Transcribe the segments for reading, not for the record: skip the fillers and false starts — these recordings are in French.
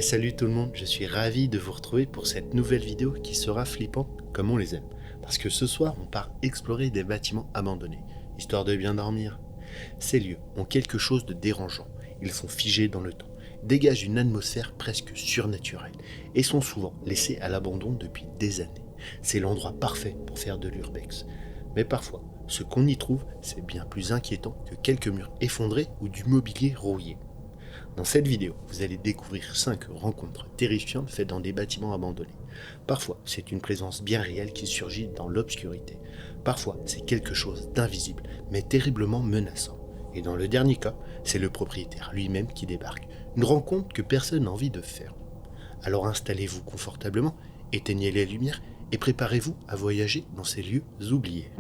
Salut tout le monde, je suis ravi de vous retrouver pour cette nouvelle vidéo qui sera flippante comme on les aime. Parce que ce soir, on part explorer des bâtiments abandonnés, histoire de bien dormir. Ces lieux ont quelque chose de dérangeant, ils sont figés dans le temps, dégagent une atmosphère presque surnaturelle et sont souvent laissés à l'abandon depuis des années. C'est l'endroit parfait pour faire de l'urbex. Mais parfois, ce qu'on y trouve, c'est bien plus inquiétant que quelques murs effondrés ou du mobilier rouillé. Dans cette vidéo, vous allez découvrir 5 rencontres terrifiantes faites dans des bâtiments abandonnés. Parfois, c'est une présence bien réelle qui surgit dans l'obscurité. Parfois, c'est quelque chose d'invisible, mais terriblement menaçant. Et dans le dernier cas, c'est le propriétaire lui-même qui débarque. Une rencontre que personne n'a envie de faire. Alors installez-vous confortablement, éteignez les lumières et préparez-vous à voyager dans ces lieux oubliés.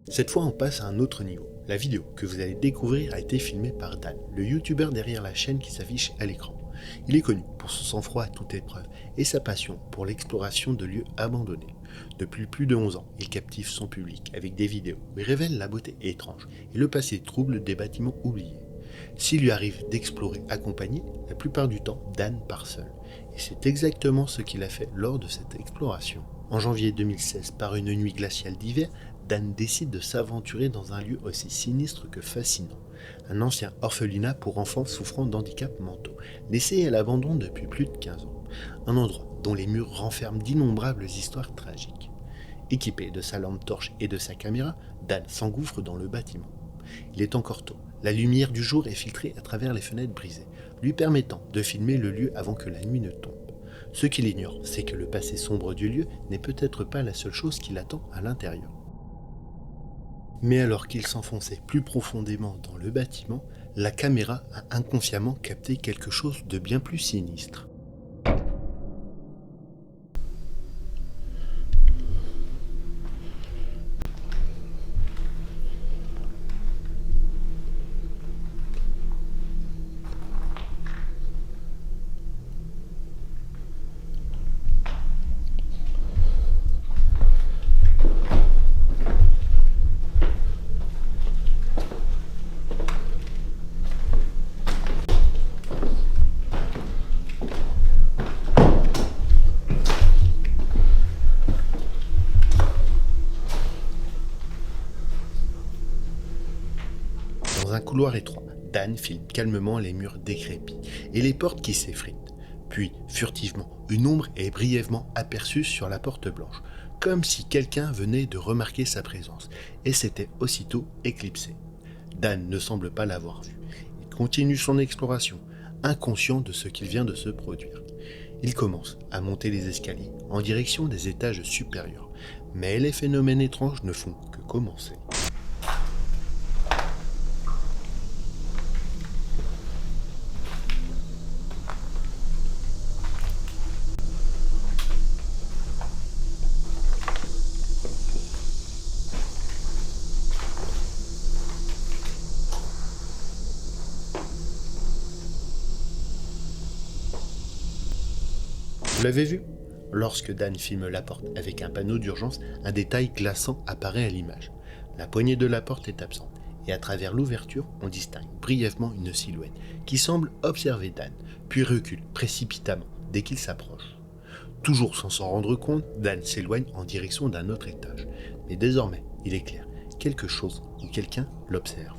Cette fois, on passe à un autre niveau. La vidéo que vous allez découvrir a été filmée par Dan, le youtubeur derrière la chaîne qui s'affiche à l'écran. Il est connu pour son sang-froid à toute épreuve et sa passion pour l'exploration de lieux abandonnés. Depuis plus de 11 ans, il captive son public avec des vidéos où il révèle la beauté étrange et le passé trouble des bâtiments oubliés. S'il lui arrive d'explorer accompagné, la plupart du temps, Dan part seul. Et c'est exactement ce qu'il a fait lors de cette exploration. En janvier 2016, par une nuit glaciale d'hiver, Dan décide de s'aventurer dans un lieu aussi sinistre que fascinant. Un ancien orphelinat pour enfants souffrant d'handicaps mentaux, laissé à l'abandon depuis plus de 15 ans. Un endroit dont les murs renferment d'innombrables histoires tragiques. Équipé de sa lampe torche et de sa caméra, Dan s'engouffre dans le bâtiment. Il est encore tôt. La lumière du jour est filtrée à travers les fenêtres brisées, lui permettant de filmer le lieu avant que la nuit ne tombe. Ce qu'il ignore, c'est que le passé sombre du lieu n'est peut-être pas la seule chose qui l'attend à l'intérieur. Mais alors qu'il s'enfonçait plus profondément dans le bâtiment, la caméra a inconsciemment capté quelque chose de bien plus sinistre. Dans un couloir étroit, Dan filme calmement les murs décrépits et les portes qui s'effritent. Puis, furtivement, une ombre est brièvement aperçue sur la porte blanche, comme si quelqu'un venait de remarquer sa présence, et s'était aussitôt éclipsé. Dan ne semble pas l'avoir vu. Il continue son exploration, inconscient de ce qu'il vient de se produire. Il commence à monter les escaliers en direction des étages supérieurs, mais les phénomènes étranges ne font que commencer. Vous l'avez vu? Lorsque Dan filme la porte avec un panneau d'urgence, un détail glaçant apparaît à l'image. La poignée de la porte est absente, et à travers l'ouverture, on distingue brièvement une silhouette qui semble observer Dan, puis recule précipitamment dès qu'il s'approche. Toujours sans s'en rendre compte, Dan s'éloigne en direction d'un autre étage. Mais désormais, il est clair, quelque chose ou quelqu'un l'observe.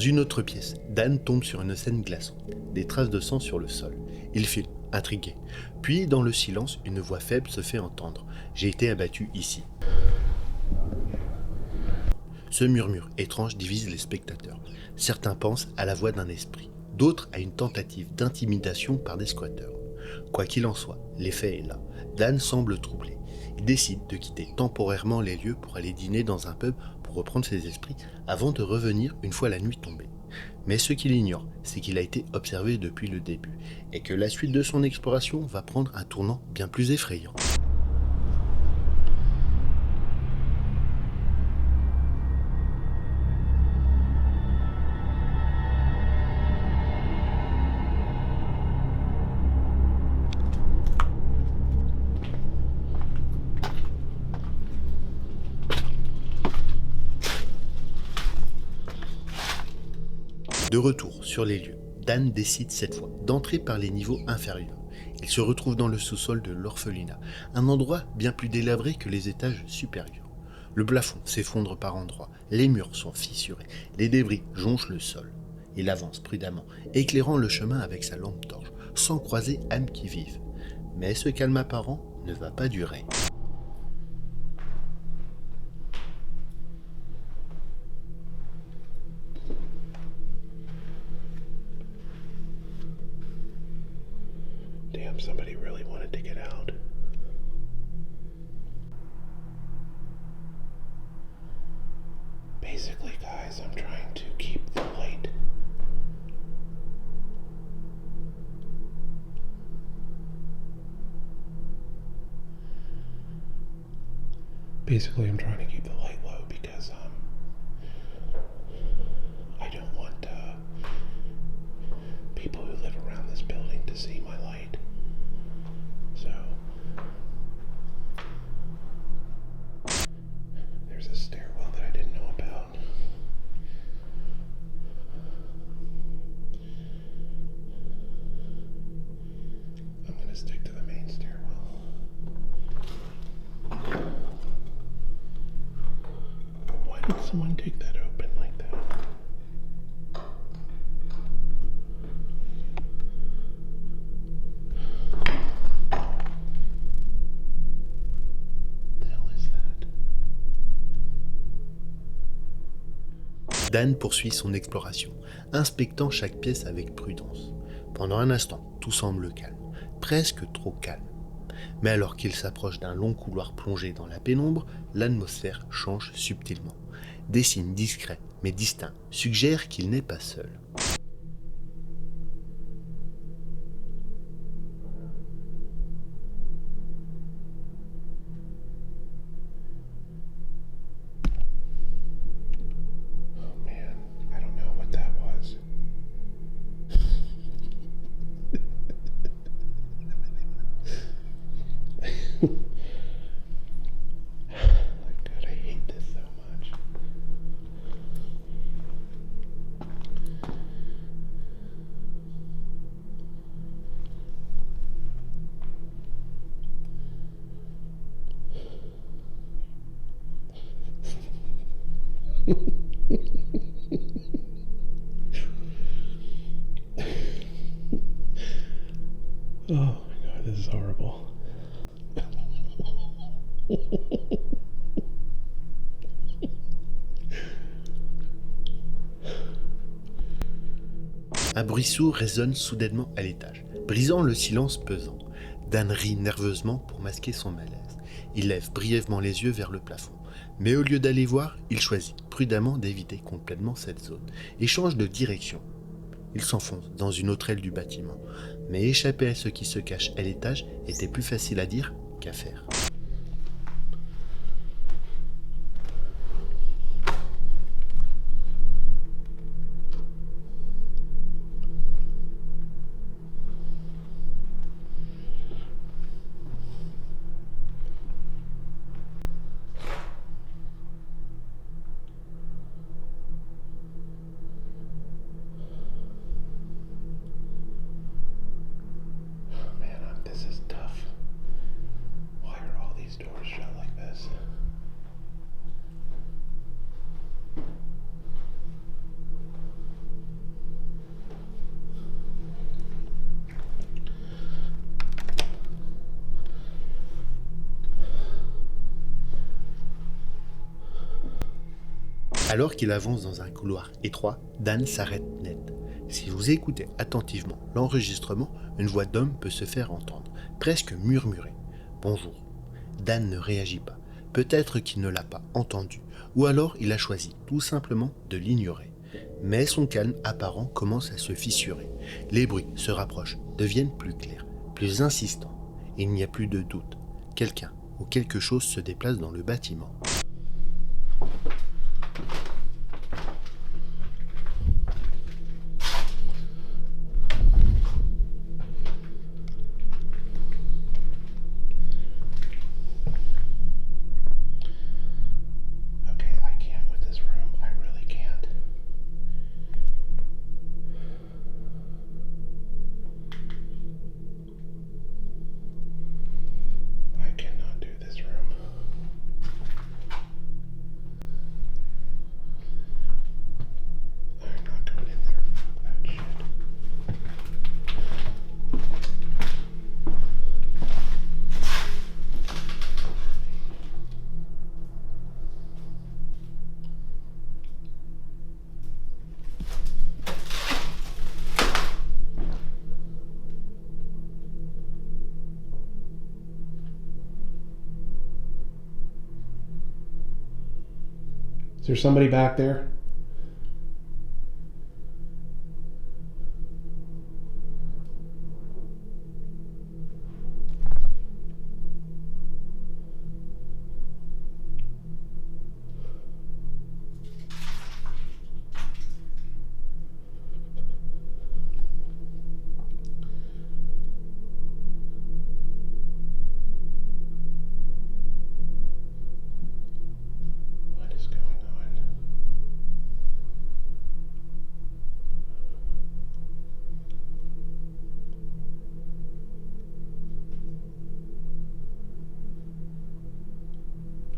une autre pièce, Dan tombe sur une scène glaçante, des traces de sang sur le sol. Il filme, intrigué. Puis, dans le silence, une voix faible se fait entendre. « J'ai été abattu ici. » Ce murmure étrange divise les spectateurs. Certains pensent à la voix d'un esprit, d'autres à une tentative d'intimidation par des squatteurs. Quoi qu'il en soit, l'effet est là. Dan semble troublé. Il décide de quitter temporairement les lieux pour aller dîner dans un pub pour reprendre ses esprits avant de revenir une fois la nuit tombée. Mais ce qu'il ignore, c'est qu'il a été observé depuis le début et que la suite de son exploration va prendre un tournant bien plus effrayant. De retour sur les lieux, Dan décide cette fois d'entrer par les niveaux inférieurs. Il se retrouve dans le sous-sol de l'orphelinat, un endroit bien plus délabré que les étages supérieurs. Le plafond s'effondre par endroits, les murs sont fissurés, les débris jonchent le sol. Il avance prudemment, éclairant le chemin avec sa lampe torche, sans croiser âme qui vive. Mais ce calme apparent ne va pas durer. Damn, somebody really wanted to get out. Basically, guys, I'm trying to keep the light. Basically, I'm trying to keep the light low because I don't want people who live around this building to see my light. So there's a stairwell that I didn't know about. I'm gonna stick to the main stairwell. Why did someone take that open like that? Dan poursuit son exploration, inspectant chaque pièce avec prudence. Pendant un instant, tout semble calme, presque trop calme. Mais alors qu'il s'approche d'un long couloir plongé dans la pénombre, l'atmosphère change subtilement. Des signes discrets mais distincts suggèrent qu'il n'est pas seul. God, I hate this so much. Oh my God, this is horrible. Un bruit sourd résonne soudainement à l'étage, brisant le silence pesant. Dan rit nerveusement pour masquer son malaise. Il lève brièvement les yeux vers le plafond. Mais au lieu d'aller voir, il choisit prudemment d'éviter complètement cette zone et change de direction. Il s'enfonce dans une autre aile du bâtiment. Mais échapper à ce qui se cache à l'étage était plus facile à dire qu'à faire. This is tough. Why are all these doors shut like this? Alors qu'il avance dans un couloir étroit, Dan s'arrête net. Si vous écoutez attentivement l'enregistrement, une voix d'homme peut se faire entendre, presque murmurer « Bonjour ». Dan ne réagit pas. Peut-être qu'il ne l'a pas entendu, ou alors il a choisi tout simplement de l'ignorer. Mais son calme apparent commence à se fissurer. Les bruits se rapprochent, deviennent plus clairs, plus insistants. Il n'y a plus de doute. Quelqu'un ou quelque chose se déplace dans le bâtiment. Okay, I can't with this room. I really can't. I cannot do this room. I'm not going in there. Fuck that shit. Is there somebody back there? What is going on?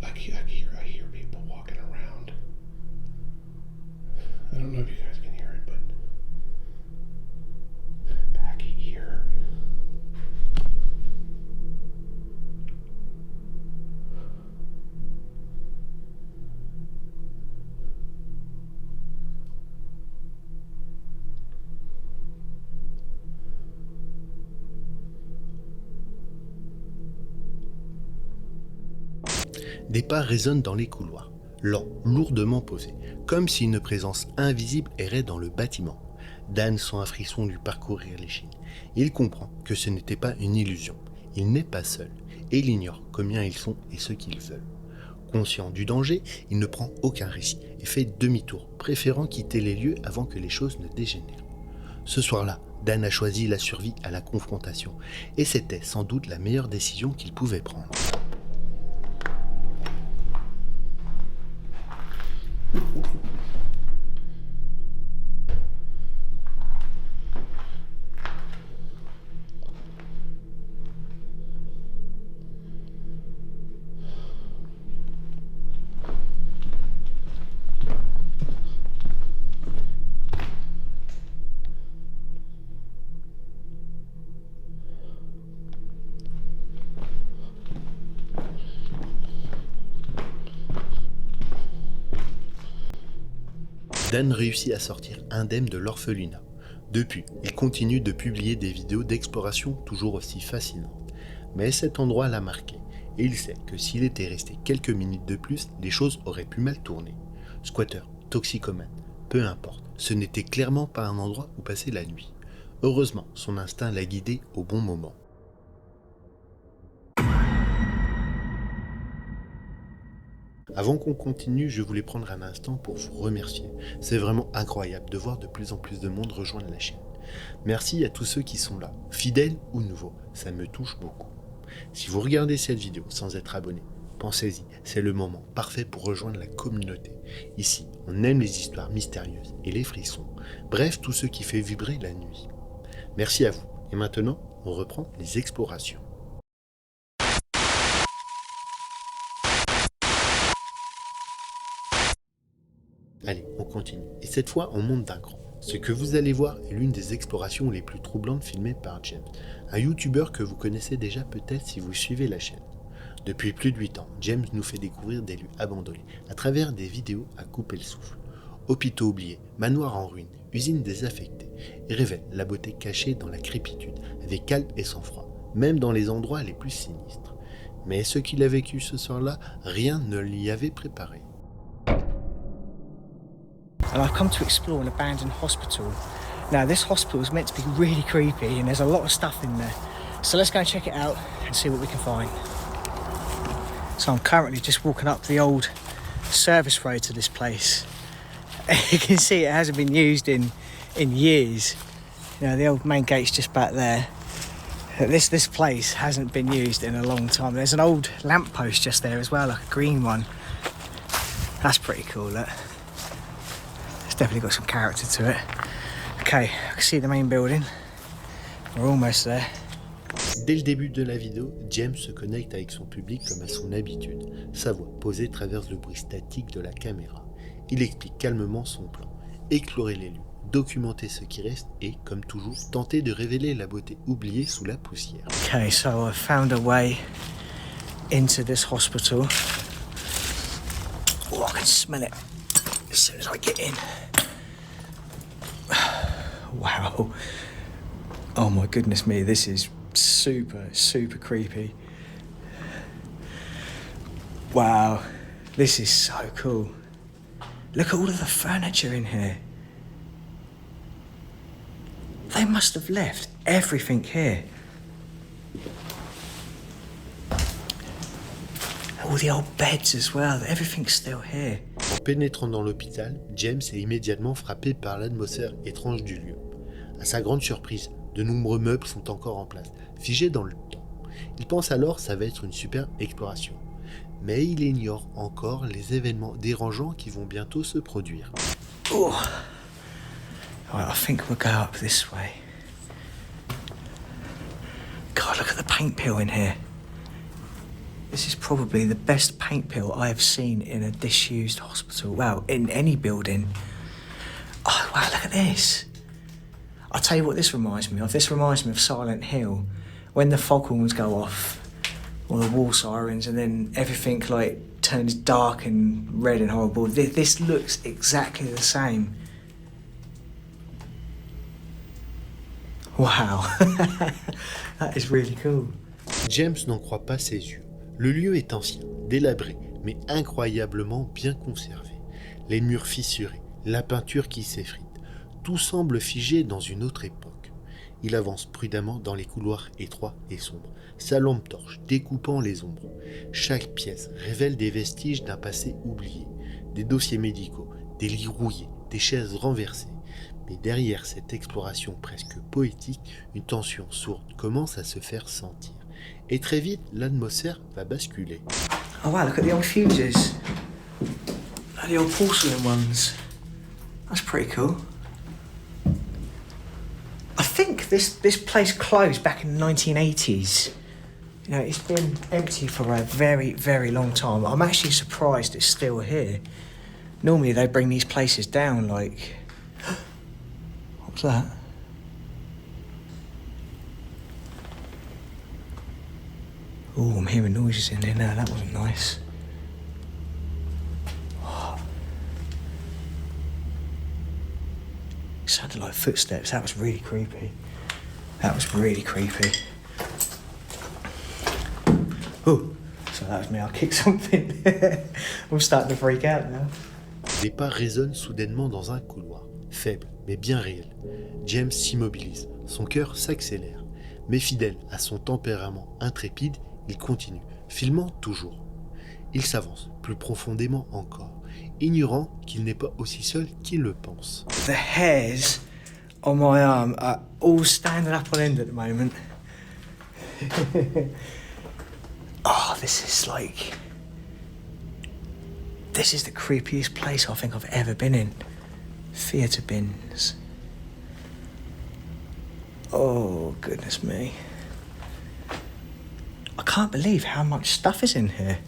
I hear people walking around. I don't know if you guys can hear it, but back here. Des pas résonnent dans les couloirs, lents, lourdement posés, comme si une présence invisible errait dans le bâtiment. Dan sent un frisson lui parcourir l'échine. Il comprend que ce n'était pas une illusion. Il n'est pas seul, et il ignore combien ils sont et ce qu'ils veulent. Conscient du danger, il ne prend aucun risque et fait demi-tour, préférant quitter les lieux avant que les choses ne dégénèrent. Ce soir-là, Dan a choisi la survie à la confrontation, et c'était sans doute la meilleure décision qu'il pouvait prendre. Dan réussit à sortir indemne de l'orphelinat. Depuis, il continue de publier des vidéos d'exploration toujours aussi fascinantes. Mais cet endroit l'a marqué, et il sait que s'il était resté quelques minutes de plus, les choses auraient pu mal tourner. Squatter, toxicomane, peu importe, ce n'était clairement pas un endroit où passer la nuit. Heureusement, son instinct l'a guidé au bon moment. Avant qu'on continue, je voulais prendre un instant pour vous remercier. C'est vraiment incroyable de voir de plus en plus de monde rejoindre la chaîne. Merci à tous ceux qui sont là, fidèles ou nouveaux, ça me touche beaucoup. Si vous regardez cette vidéo sans être abonné, pensez-y, c'est le moment parfait pour rejoindre la communauté. Ici, on aime les histoires mystérieuses et les frissons, bref tout ce qui fait vibrer la nuit. Merci à vous, et maintenant, on reprend les explorations. Allez, on continue. Et cette fois, on monte d'un cran. Ce que vous allez voir est l'une des explorations les plus troublantes filmées par James, un youtubeur que vous connaissez déjà peut-être si vous suivez la chaîne. Depuis plus de 8 ans, James nous fait découvrir des lieux abandonnés à travers des vidéos à couper le souffle. Hôpitaux oubliés, manoirs en ruine, usines désaffectées, et révèle la beauté cachée dans la crépitude, avec calme et sang-froid, même dans les endroits les plus sinistres. Mais ce qu'il a vécu ce soir-là, rien ne l'y avait préparé. And I've come to explore an abandoned hospital. Now this hospital is meant to be really creepy and there's a lot of stuff in there. So let's go and check it out and see what we can find. So I'm currently just walking up the old service road to this place. You can see it hasn't been used in years. You know, the old main gate's just back there. This place hasn't been used in a long time. There's an old lamppost just there as well, like a green one. That's pretty cool, look. It's definitely got some character to it. Okay, I can see the main building. We're almost there. Dès le début de la vidéo, James se connecte avec son public comme à son habitude. Sa voix posée traverse le bruit statique de la caméra. Il explique calmement son plan. Explorer les lieux, documenter ce qui reste et, comme toujours, tenter de révéler la beauté oubliée sous la poussière. Okay, so I found a way into this hospital. Oh, I can smell it as soon as I get in. Wow. Oh my goodness me, this is super creepy. Wow, this is so cool. Look at all of the furniture in here. They must have left everything here. All the old beds as well, everything's still here. En pénétrant dans l'hôpital, James est immédiatement frappé par l'atmosphère étrange du lieu. À sa grande surprise, de nombreux meubles sont encore en place, figés dans le temps. Il pense alors que ça va être une super exploration. Mais il ignore encore les événements dérangeants qui vont bientôt se produire. Oh. Right, I think we'll go up this way. God, look at the paint peel in here. This is probably the best paint peel I have seen in a disused hospital. Well, in any building. Oh, wow, look at this. I'll tell you what this reminds me of. This reminds me of Silent Hill. When the foghorns go off, or the wall sirens, and then everything like turns dark and red and horrible. This looks exactly the same. Wow, that is really cool. James n'en croit pas ses yeux. Le lieu est ancien, délabré, mais incroyablement bien conservé. Les murs fissurés, la peinture qui s'effrite, tout semble figé dans une autre époque. Il avance prudemment dans les couloirs étroits et sombres, sa lampe torche découpant les ombres. Chaque pièce révèle des vestiges d'un passé oublié, des dossiers médicaux, des lits rouillés, des chaises renversées. Mais derrière cette exploration presque poétique, une tension sourde commence à se faire sentir. Et très vite, l'atmosphère va basculer. Oh wow, look at the old fuses. The old porcelain ones. That's pretty cool. I think this place closed back in the 1980s. You know, it's been empty for a very long time. I'm actually surprised it's still here. Normally they bring these places down like... What's that? Oh, I'm hearing noises in there now. That wasn't nice. Oh. It sounded like footsteps. That was really creepy. That was really creepy. Oh, so that was me. I kicked something. I'm starting to freak out now. Les pas résonnent soudainement dans un couloir, faible mais bien réel. James s'immobilise, son cœur s'accélère. Mais fidèle à son tempérament intrépide, il continue, filmant toujours. Il s'avance plus profondément encore, ignorant qu'il n'est pas aussi seul qu'il le pense. The hairs on my arm are all standing up on end at the moment. Oh, this is the creepiest place I think I've ever been in. Theatre bins. Oh, goodness me. I can't believe how much stuff is in here.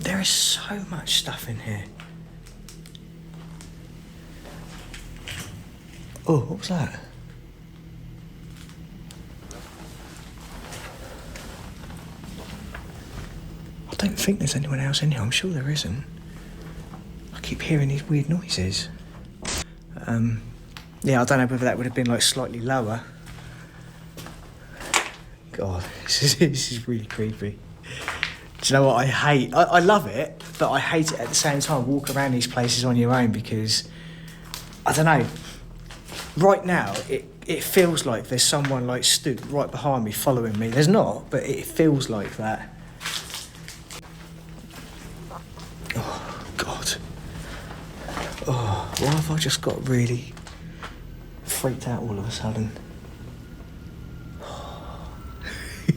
There is so much stuff in here. Oh, what was that? don't think there's anyone else in here. I'm sure there isn't. I keep hearing these weird noises. Yeah, I don't know whether that would have been like slightly lower. God, this is really creepy. Do you know what I hate? I love it, but I hate it at the same time. Walk around these places on your own because, I don't know, right now it feels like there's someone like stood right behind me following me. There's not, but it feels like that. Oh, God. Oh, why have I just got really freaked out all of a sudden?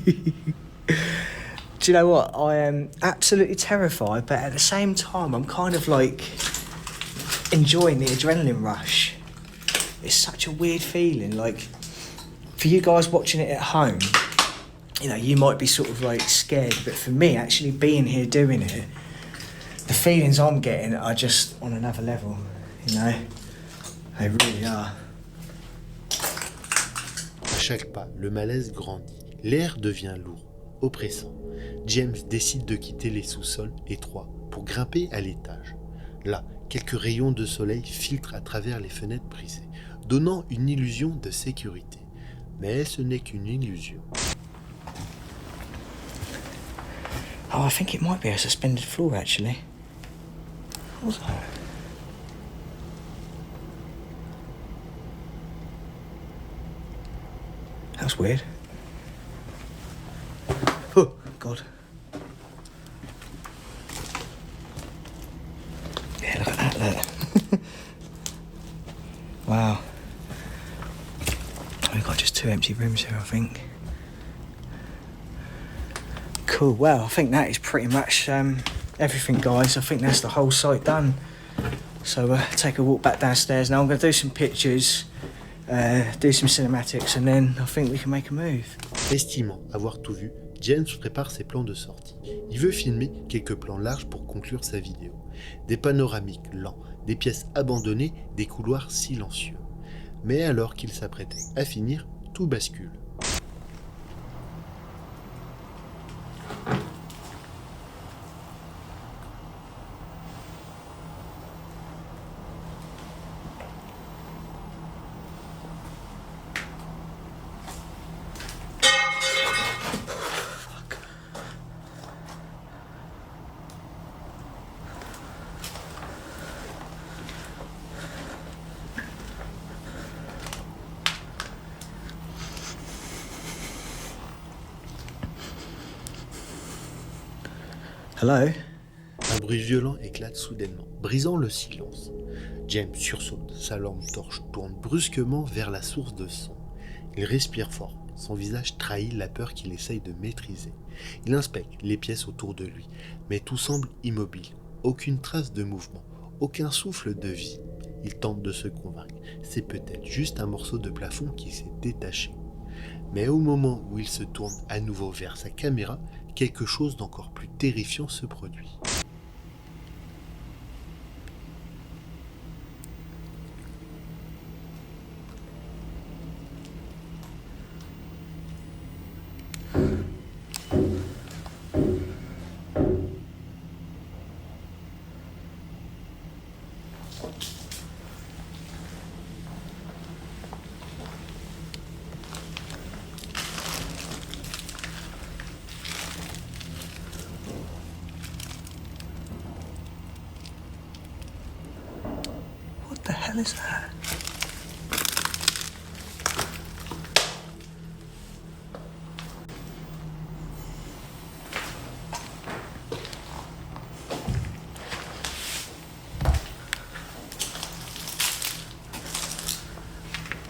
Do you know what? I am absolutely terrified, but at the same time, I'm kind of like enjoying the adrenaline rush. It's such a weird feeling. Like, for you guys watching it at home, you know, you might be sort of like scared, but for me, actually being here doing it, the feelings I'm getting are just on another level, you know? They really are. À chaque pas, le malaise grandit. L'air devient lourd, oppressant. James décide de quitter les sous-sols étroits pour grimper à l'étage. Là, quelques rayons de soleil filtrent à travers les fenêtres brisées, donnant une illusion de sécurité. Mais ce n'est qu'une illusion. Oh, I think it might be a suspended floor, actually. What's that? That was weird. Oh, God. Yeah, look at that, look. Wow. We've got just 2 empty rooms here, I think. Cool, well, I think that is pretty much everything, guys. I think that's the whole site done. So take a walk back downstairs. Now I'm going to do some pictures, do some cinematics, and then I think we can make a move. Estimant avoir tout vu, James prépare ses plans de sortie. Il veut filmer quelques plans larges pour conclure sa vidéo. Des panoramiques lents, des pièces abandonnées, des couloirs silencieux. Mais alors qu'il s'apprêtait à finir, tout bascule. Hello? Un bruit violent éclate soudainement, brisant le silence. James sursaute, sa lampe torche tourne brusquement vers la source de son. Il respire fort, son visage trahit la peur qu'il essaye de maîtriser. Il inspecte les pièces autour de lui, mais tout semble immobile, aucune trace de mouvement, aucun souffle de vie. Il tente de se convaincre, c'est peut-être juste un morceau de plafond qui s'est détaché. Mais au moment où il se tourne à nouveau vers sa caméra, quelque chose d'encore plus terrifiant se produit. What the hell is that?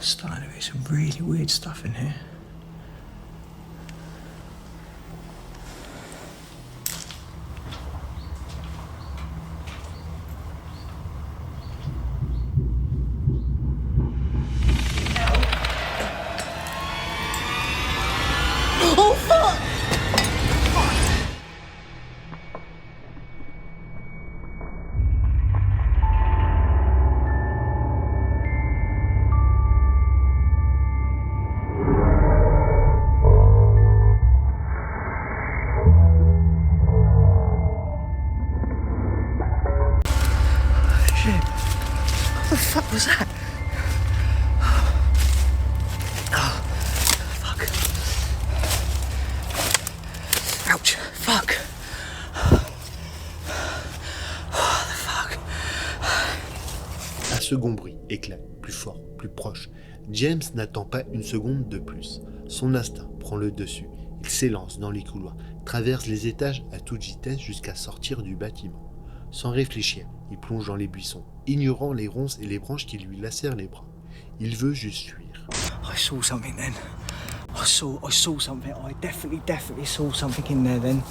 Starting to be some really weird stuff in here. Oh, fuck! fuck? What the fuck? Un second bruit éclate, plus fort, plus proche. James n'attend pas une seconde de plus. Son instinct prend le dessus. Il s'élance dans les couloirs, traverse les étages à toute vitesse jusqu'à sortir du bâtiment. Sans réfléchir, il plonge dans les buissons, ignorant les ronces et les branches qui lui lacèrent les bras. Il veut juste fuir. I saw something then. I saw something. I definitely saw something in there then.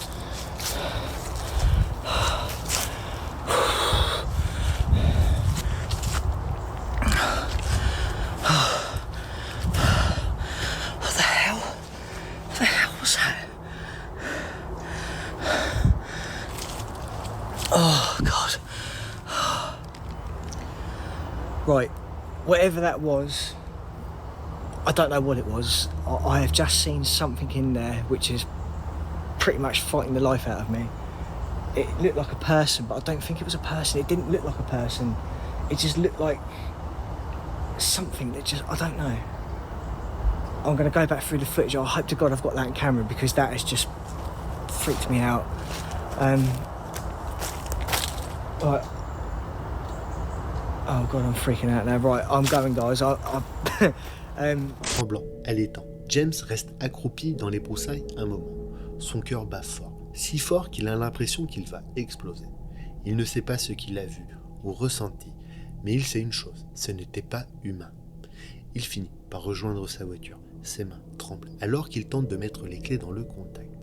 What the hell? What the hell was that? Oh God. Right, whatever that was, I don't know what it was. I have just seen something in there which is pretty much fighting the life out of me. It looked like a person, but I don't think it was a person. It didn't look like a person. It just looked like something that just, I don't know. I'm going to go back through the footage. I hope to God I've got that on camera because that has just freaked me out. Right. Oh God, I'm freaking out now. Right, I'm going, guys. Tremblant, haletant, James reste accroupi dans les broussailles un moment. Son cœur bat fort, si fort qu'il a l'impression qu'il va exploser. Il ne sait pas ce qu'il a vu ou ressenti, mais il sait une chose, ce n'était pas humain. Il finit par rejoindre sa voiture. Ses mains tremblent alors qu'il tente de mettre les clés dans le contact.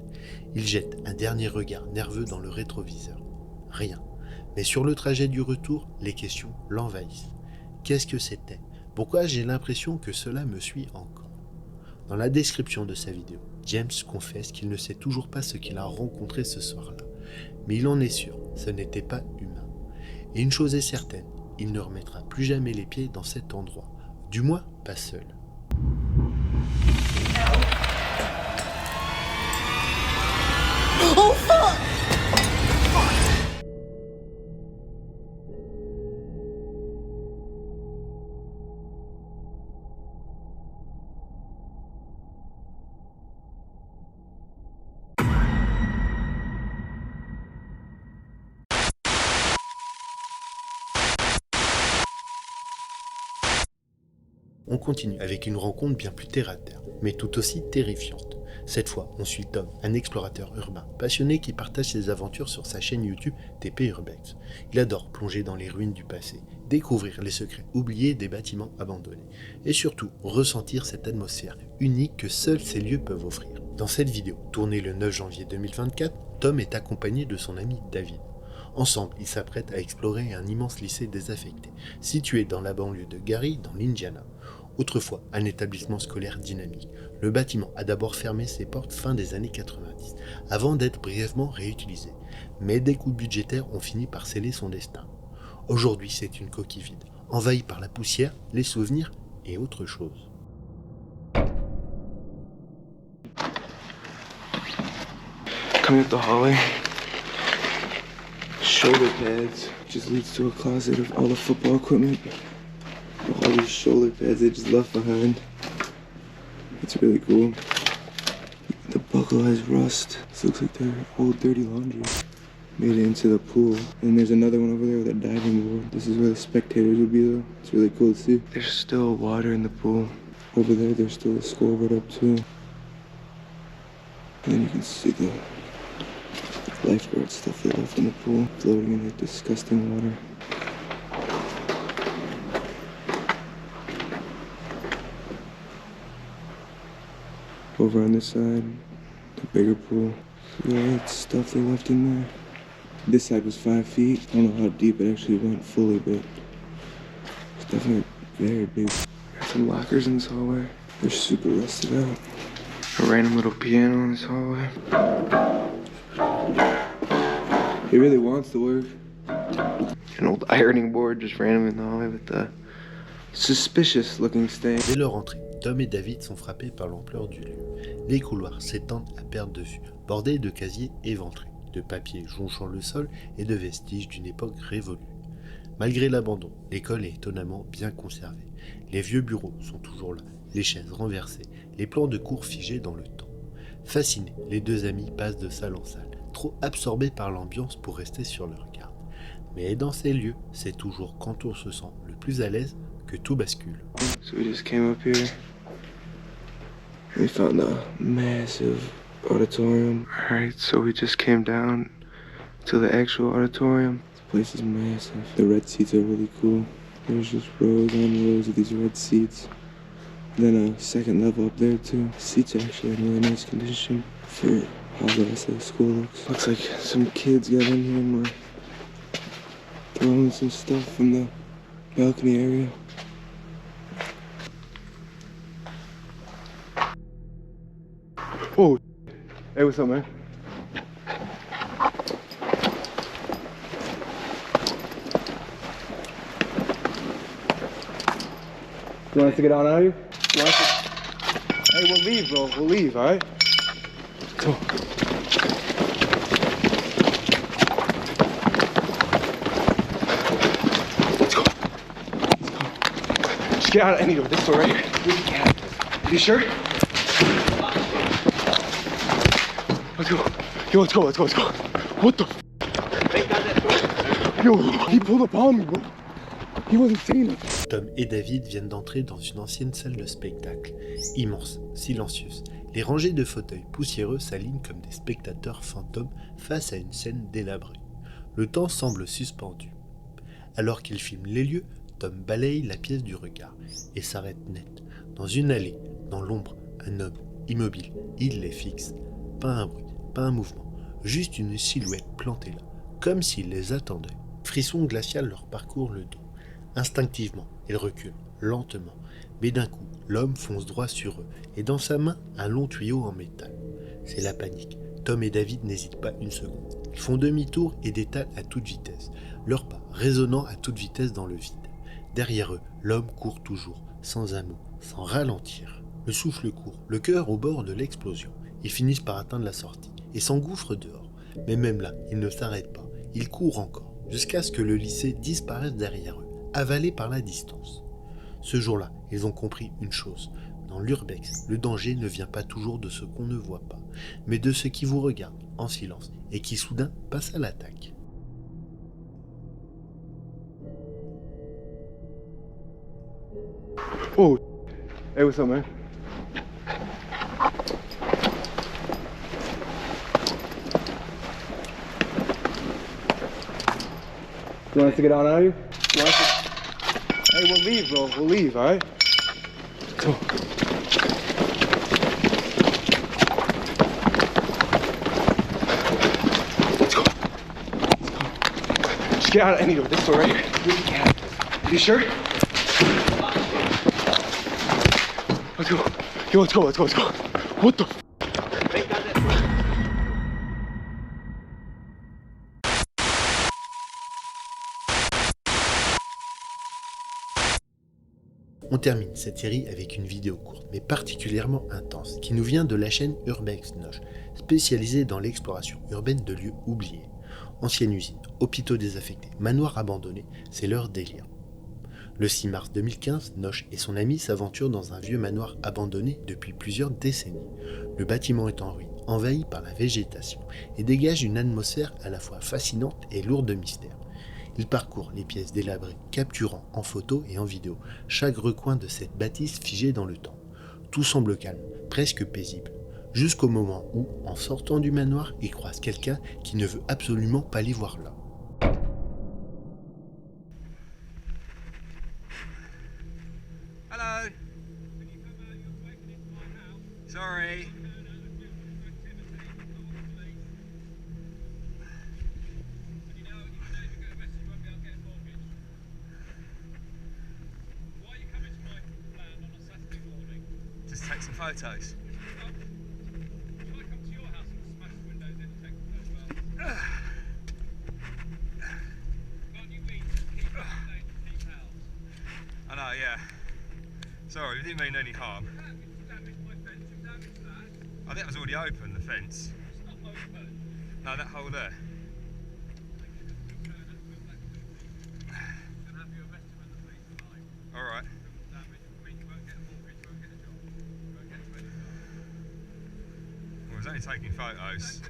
Il jette un dernier regard nerveux dans le rétroviseur. Rien. Mais sur le trajet du retour, les questions l'envahissent. Qu'est-ce que c'était ? Pourquoi j'ai l'impression que cela me suit encore ? Dans la description de sa vidéo, James confesse qu'il ne sait toujours pas ce qu'il a rencontré ce soir-là. Mais il en est sûr, ce n'était pas humain. Et une chose est certaine, il ne remettra plus jamais les pieds dans cet endroit. Du moins, pas seul. Oh fuck! On continue avec une rencontre bien plus terre-à-terre, mais tout aussi terrifiante. Cette fois, on suit Tom, un explorateur urbain passionné qui partage ses aventures sur sa chaîne YouTube TP Urbex. Il adore plonger dans les ruines du passé, découvrir les secrets oubliés des bâtiments abandonnés, et surtout ressentir cette atmosphère unique que seuls ces lieux peuvent offrir. Dans cette vidéo, tournée le 9 janvier 2024, Tom est accompagné de son ami David. Ensemble, ils s'apprêtent à explorer un immense lycée désaffecté, situé dans la banlieue de Gary, dans l'Indiana. Autrefois un établissement scolaire dynamique, le bâtiment a d'abord fermé ses portes fin des années 90, avant d'être brièvement réutilisé. Mais des coûts budgétaires ont fini par sceller son destin. Aujourd'hui, c'est une coquille vide, envahie par la poussière, les souvenirs et autre chose. Coming up the hallway, shoulder pads just leads to a closet of all the football equipment. All these shoulder pads they just left behind. It's really cool. The buckle has rust. This looks like their old dirty laundry. Made it into the pool. And there's another one over there with a diving board. This is where the spectators would be though. It's really cool to see. There's still water in the pool. Over there there's still a scoreboard up too. And then you can see the lifeguard stuff they left in the pool, floating in that disgusting water. Over on this side, the bigger pool. See all that stuff they left in there? This side was 5 feet. I don't know how deep it actually went fully, but it's definitely very big. Got some lockers in this hallway. They're super rusted out. A random little piano in this hallway. He really wants to work. An old ironing board just random in the hallway with the suspicious looking stain. Dès leur entrée, Tom et David sont frappés par l'ampleur du lieu. Les couloirs s'étendent à perte de vue, bordés de casiers éventrés, de papiers jonchant le sol et de vestiges d'une époque révolue. Malgré l'abandon, l'école est étonnamment bien conservée. Les vieux bureaux sont toujours là, les chaises renversées, les plans de cours figés dans le temps. Fascinés, les deux amis passent de salle en salle, trop absorbés par l'ambiance pour rester sur leur garde. Mais dans ces lieux, c'est toujours quand on se sent le plus à l'aise que tout bascule. So we just came up here. We found a massive auditorium. Alright, so we just came down to the actual auditorium. This place is massive. The red seats are really cool. There's just rows on rows of these red seats. Then a second level up there too. The seats are actually in really nice condition for how the rest of the school looks. Looks like some kids got in here and were throwing some stuff from the balcony area. Oh, hey, what's up, man? You want us to get on out of here? You want us to... Hey, we'll leave, bro. We'll leave, all right? Come on. Let's go. Let's go. Just get out of any door. This door right here. We can get out. You sure? Let's go. Yo, let's go, let's go, let's go. What the f? Yo, he pulled up on me, bro. He wasn't saying it. Tom et David viennent d'entrer dans une ancienne salle de spectacle, immense, silencieuse. Les rangées de fauteuils poussiéreux s'alignent comme des spectateurs fantômes face à une scène délabrée. Le temps semble suspendu. Alors qu'il filme les lieux, Tom balaye la pièce du regard et s'arrête net. Dans une allée, dans l'ombre, un homme, immobile, il les fixe. Pas un bruit, pas un mouvement, juste une silhouette plantée là, comme s'il les attendait. Frisson glacial leur parcourt le dos. Instinctivement, ils reculent, lentement, mais d'un coup, l'homme fonce droit sur eux, et dans sa main, un long tuyau en métal. C'est la panique. Tom et David n'hésitent pas une seconde. Ils font demi-tour et détalent à toute vitesse, leurs pas résonnant à toute vitesse dans le vide. Derrière eux, l'homme court toujours, sans un mot, sans ralentir. Le souffle court, le cœur au bord de l'explosion. Ils finissent par atteindre la sortie, et s'engouffrent dehors. Mais même là, ils ne s'arrêtent pas. Ils courent encore, jusqu'à ce que le lycée disparaisse derrière eux, avalé par la distance. Ce jour-là, ils ont compris une chose. Dans l'urbex, le danger ne vient pas toujours de ce qu'on ne voit pas, mais de ceux qui vous regardent en silence et qui soudain passent à l'attaque. Oh, hey, what's up, man? You want us to get on out of here? You want us to... Hey, we'll leave, bro. We'll leave, all right? Come on. Let's go. Let's go. Just get out of any door. This door right here. We can get out. You sure? Let's go. Yo, let's go, let's go, let's go. What the f? On termine cette série avec une vidéo courte, mais particulièrement intense, qui nous vient de la chaîne Urbex Noche, spécialisée dans l'exploration urbaine de lieux oubliés. Ancienne usine, hôpitaux désaffectés, manoirs abandonnés, c'est leur délire. Le 6 mars 2015, Noche et son ami s'aventurent dans un vieux manoir abandonné depuis plusieurs décennies. Le bâtiment est en ruine, envahi par la végétation, et dégage une atmosphère à la fois fascinante et lourde de mystère. Il parcourt les pièces délabrées, capturant en photo et en vidéo chaque recoin de cette bâtisse figée dans le temps. Tout semble calme, presque paisible, jusqu'au moment où, en sortant du manoir, il croise quelqu'un qui ne veut absolument pas l'y voir là. Hello. Sorry. Just take some photos. I know, yeah. Sorry, we didn't mean any harm. I think it was already open, the fence. No, that hole there. Alright. Well, I was only taking photos.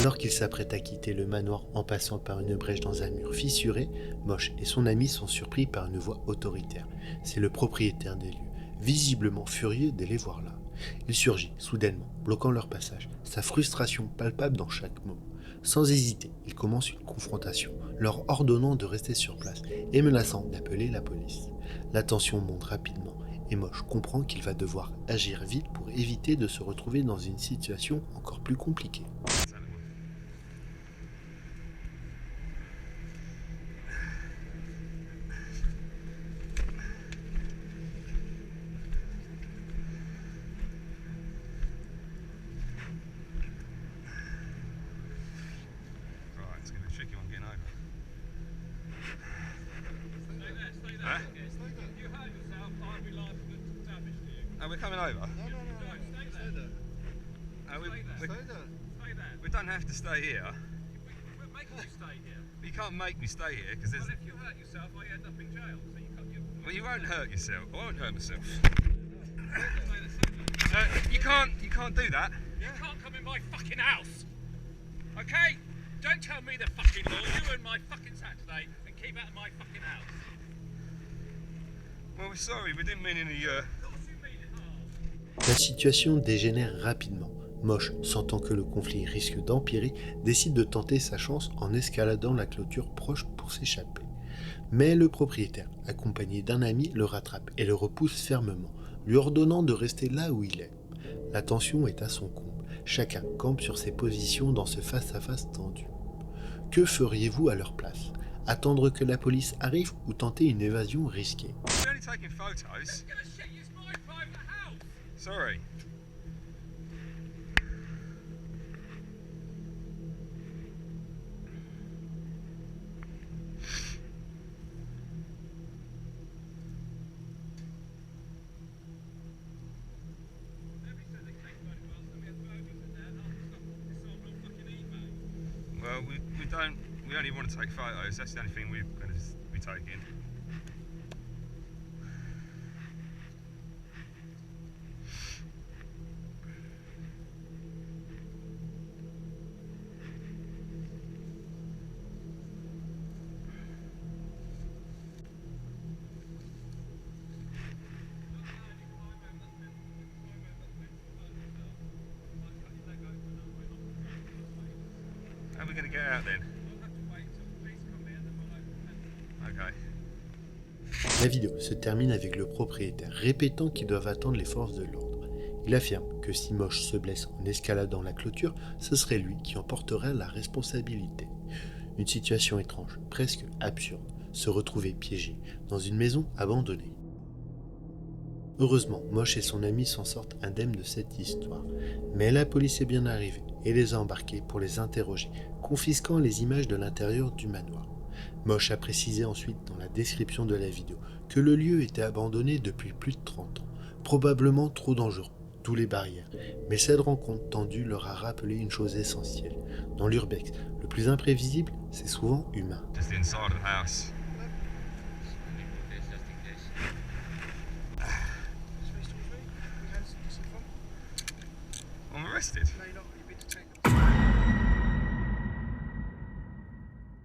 Alors qu'il s'apprête à quitter le manoir en passant par une brèche dans un mur fissuré, Mosh et son ami sont surpris par une voix autoritaire. C'est le propriétaire des lieux, visiblement furieux de les voir là. Il surgit soudainement, bloquant leur passage, sa frustration palpable dans chaque mot. Sans hésiter, il commence une confrontation, leur ordonnant de rester sur place et menaçant d'appeler la police. La tension monte rapidement et Mosh comprend qu'il va devoir agir vite pour éviter de se retrouver dans une situation encore plus compliquée. Are we coming over? No, stay there. Stay there. We don't have to stay here. We're making you stay here. You can't make me stay here because there's. Well, if you hurt yourself, I end up in jail. So you can't. Well, you won't hurt yourself. I won't hurt myself. You You can't do that. can't come in my fucking house. Okay? Don't tell me the fucking law. You and my fucking Saturday and keep out of my fucking house. Well, we're sorry. We didn't mean any. Of course you mean it hard. La situation dégénère rapidement. Mosh, sentant que le conflit risque d'empirer, décide de tenter sa chance en escaladant la clôture proche pour s'échapper. Mais le propriétaire, accompagné d'un ami, le rattrape et le repousse fermement, lui ordonnant de rester là où il est. La tension est à son comble. Chacun campe sur ses positions dans ce face-à-face tendu. Que feriez-vous à leur place? Attendre que la police arrive ou tenter une évasion risquée? We're only taking photos. You're gonna shit, it's my private house. Sorry. Nobody said they take photographs and we have photos in there and I'll stop this on fucking eBay. Well, we only want to take photos. That's the only thing we're going to be taking. How are we going to get out then? Okay. La vidéo se termine avec le propriétaire répétant qu'ils doivent attendre les forces de l'ordre. Il affirme que si Mosh se blesse en escaladant la clôture, ce serait lui qui en porterait la responsabilité. Une situation étrange, presque absurde, se retrouver piégé dans une maison abandonnée. Heureusement, Mosh et son ami s'en sortent indemnes de cette histoire. Mais la police est bien arrivée et les a embarqués pour les interroger, confisquant les images de l'intérieur du manoir. Mosh a précisé ensuite dans la description de la vidéo que le lieu était abandonné depuis plus de 30 ans, probablement trop dangereux, d'où les barrières. Mais cette rencontre tendue leur a rappelé une chose essentielle. Dans l'urbex, le plus imprévisible, c'est souvent humain. Just inside of the house. I'm arrested.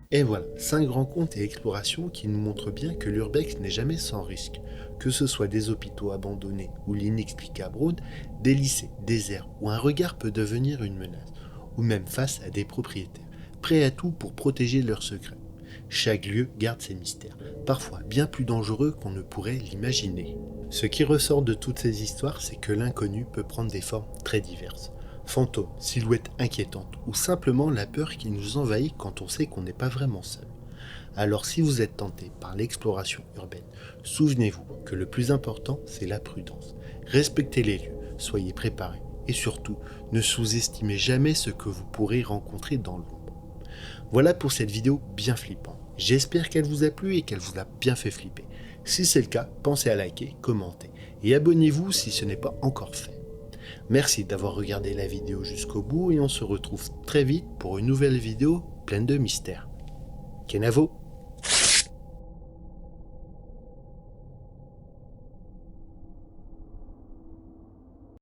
Et voilà, 5 rencontres et explorations qui nous montrent bien que l'urbex n'est jamais sans risque. Que ce soit des hôpitaux abandonnés ou l'inexplicable route, des lycées, déserts où un regard peut devenir une menace, ou même face à des propriétaires, prêts à tout pour protéger leurs secrets. Chaque lieu garde ses mystères, parfois bien plus dangereux qu'on ne pourrait l'imaginer. Ce qui ressort de toutes ces histoires, c'est que l'inconnu peut prendre des formes très diverses. Fantômes, silhouettes inquiétantes ou simplement la peur qui nous envahit quand on sait qu'on n'est pas vraiment seul. Alors si vous êtes tenté par l'exploration urbaine, souvenez-vous que le plus important c'est la prudence. Respectez les lieux, soyez préparés et surtout ne sous-estimez jamais ce que vous pourrez rencontrer dans l'ombre. Voilà pour cette vidéo bien flippante. J'espère qu'elle vous a plu et qu'elle vous a bien fait flipper. Si c'est le cas, pensez à liker, commenter et abonnez-vous si ce n'est pas encore fait. Merci d'avoir regardé la vidéo jusqu'au bout et on se retrouve très vite pour une nouvelle vidéo pleine de mystères. Kenavo!